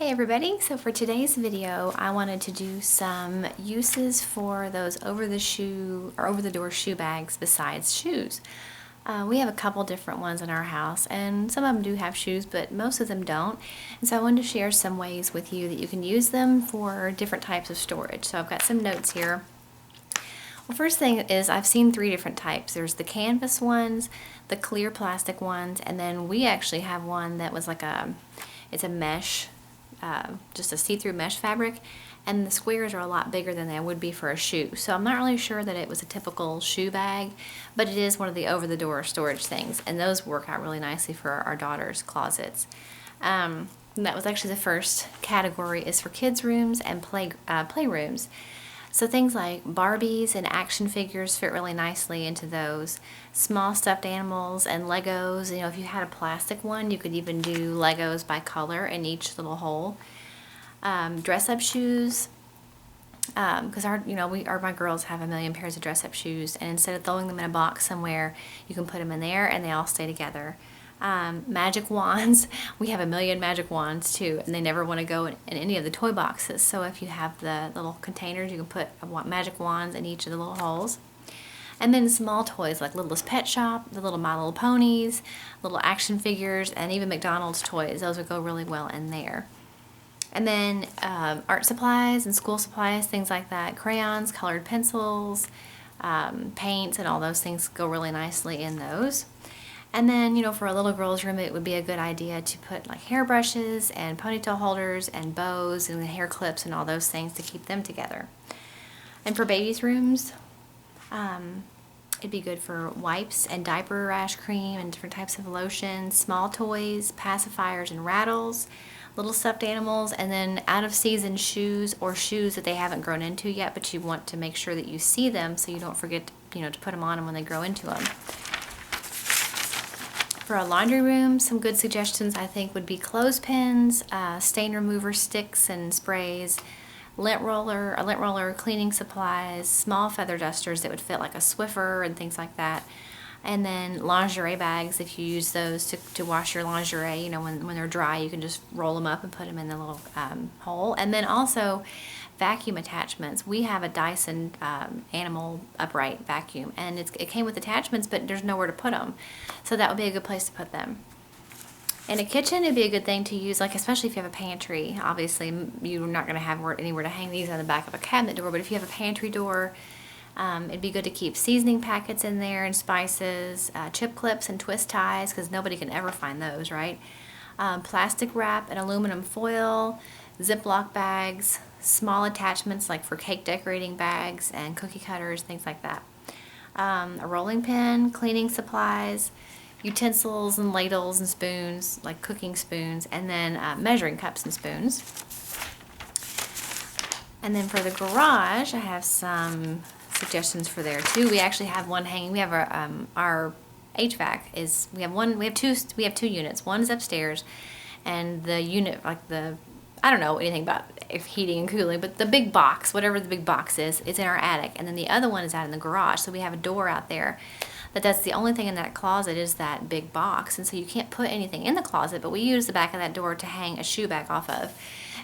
Hey everybody, so for today's video I wanted to do some uses for those over-the-door shoe bags besides shoes. We have a couple different ones in our house and some of them do have shoes but most of them don't, and so I wanted to share some ways with you that you can use them for different types of storage. So I've got some notes here. Well, first thing is I've seen three different types. There's the canvas ones, the clear plastic ones, and then we actually have one that was like it's a mesh, just a see-through mesh fabric, and the squares are a lot bigger than they would be for a shoe. So I'm not really sure that it was a typical shoe bag, but it is one of the over-the-door storage things, and those work out really nicely for our daughter's closets. And that was actually the first category, is for kids' rooms and playrooms. So things like Barbies and action figures fit really nicely into those. Small stuffed animals and Legos. You know, if you had a plastic one, you could even do Legos by color in each little hole. Dress-up shoes, because my girls have a million pairs of dress-up shoes, and instead of throwing them in a box somewhere, you can put them in there and they all stay together. Magic wands. We have a million magic wands too, and they never want to go in any of the toy boxes. So if you have the little containers, you can put magic wands in each of the little holes. And then small toys like Littlest Pet Shop, the little My Little Ponies, little action figures, and even McDonald's toys. Those would go really well in there. And then art supplies and school supplies, things like that. Crayons, colored pencils, paints, and all those things go really nicely in those. And then, for a little girl's room, it would be a good idea to put like hairbrushes and ponytail holders and bows and hair clips and all those things to keep them together. And for babies' rooms, it'd be good for wipes and diaper rash cream and different types of lotions, small toys, pacifiers and rattles, little stuffed animals, and then out-of-season shoes or shoes that they haven't grown into yet, but you want to make sure that you see them so you don't forget to put them on them when they grow into them. For a laundry room, some good suggestions I think would be clothespins, stain remover sticks and sprays, a lint roller, cleaning supplies, small feather dusters that would fit like a Swiffer and things like that. And then lingerie bags, if you use those to wash your lingerie, when they're dry, you can just roll them up and put them in the little hole. And then also vacuum attachments. We have a Dyson animal upright vacuum, and it came with attachments, but there's nowhere to put them. So that would be a good place to put them. In a kitchen, it'd be a good thing to use, like especially if you have a pantry. Obviously, you're not going to have anywhere to hang these on the back of a cabinet door, but if you have a pantry door, it'd be good to keep seasoning packets in there and spices, chip clips and twist ties, because nobody can ever find those, right? Plastic wrap and aluminum foil, Ziploc bags, small attachments like for cake decorating bags and cookie cutters, things like that. A rolling pin, cleaning supplies, utensils and ladles and spoons, like cooking spoons, and then measuring cups and spoons. And then for the garage, I have some suggestions for there too. We actually have one hanging. We have our HVAC is, we have two units. One is upstairs, and the unit, I don't know anything about heating and cooling, but the big box, whatever the big box is, it's in our attic, and then the other one is out in the garage. So we have a door out there. That's the only thing in that closet is that big box, and so you can't put anything in the closet, but we use the back of that door to hang a shoe bag off of.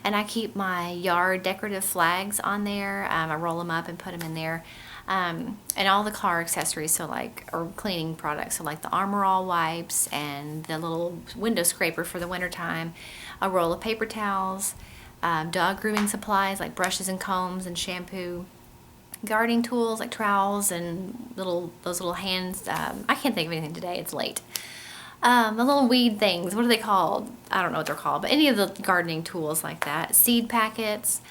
And I keep my yard decorative flags on there. I roll them up and put them in there. And all the car accessories, or cleaning products, so like the Armor All wipes and the little window scraper for the wintertime, a roll of paper towels, dog grooming supplies like brushes and combs and shampoo, gardening tools like trowels and those little hands. I can't think of anything today, it's late. The little weed things, what are they called? I don't know what they're called, but any of the gardening tools like that. Seed packets,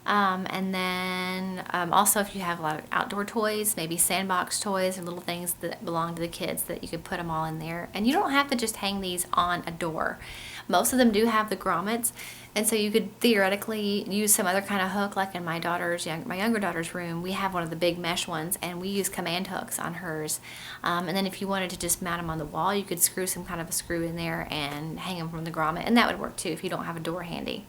and then also if you have a lot of outdoor toys, maybe sandbox toys or little things that belong to the kids, that you could put them all in there. And you don't have to just hang these on a door. Most of them do have the grommets, and so you could theoretically use some other kind of hook, like in my younger daughter's room. We have one of the big mesh ones, and we use command hooks on hers. And then if you wanted to just mount them on the wall, you could screw some kind of a screw in there and hang them from the grommet, and that would work too if you don't have a door handy.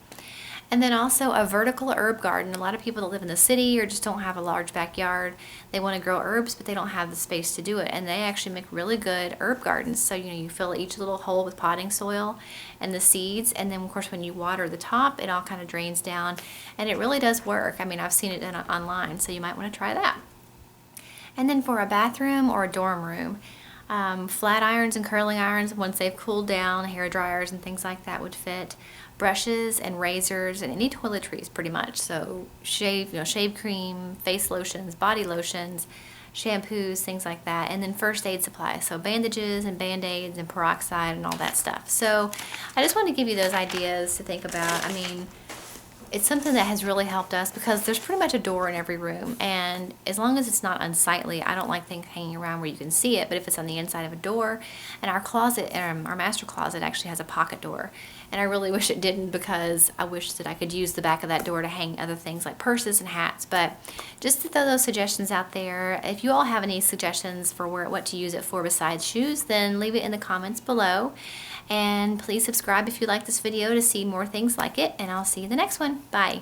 And then also a vertical herb garden. A lot of people that live in the city or just don't have a large backyard, they want to grow herbs, but they don't have the space to do it. And they actually make really good herb gardens. So, you fill each little hole with potting soil and the seeds. And then, of course, when you water the top, it all kind of drains down. And it really does work. I mean, I've seen it done online, so you might want to try that. And then for a bathroom or a dorm room, flat irons and curling irons, once they've cooled down, hair dryers and things like that would fit. Brushes and razors and any toiletries pretty much. So shave cream, face lotions, body lotions, shampoos, things like that. And then first aid supplies. So bandages and band-aids and peroxide and all that stuff. So I just wanted to give you those ideas to think about. I mean, it's something that has really helped us because there's pretty much a door in every room, and as long as it's not unsightly, I don't like things hanging around where you can see it, but if it's on the inside of a door, and our closet, our master closet actually has a pocket door, and I really wish it didn't because I wish that I could use the back of that door to hang other things like purses and hats. But just to throw those suggestions out there, if you all have any suggestions for what to use it for besides shoes, then leave it in the comments below. And please subscribe if you like this video to see more things like it, and I'll see you in the next one. Bye.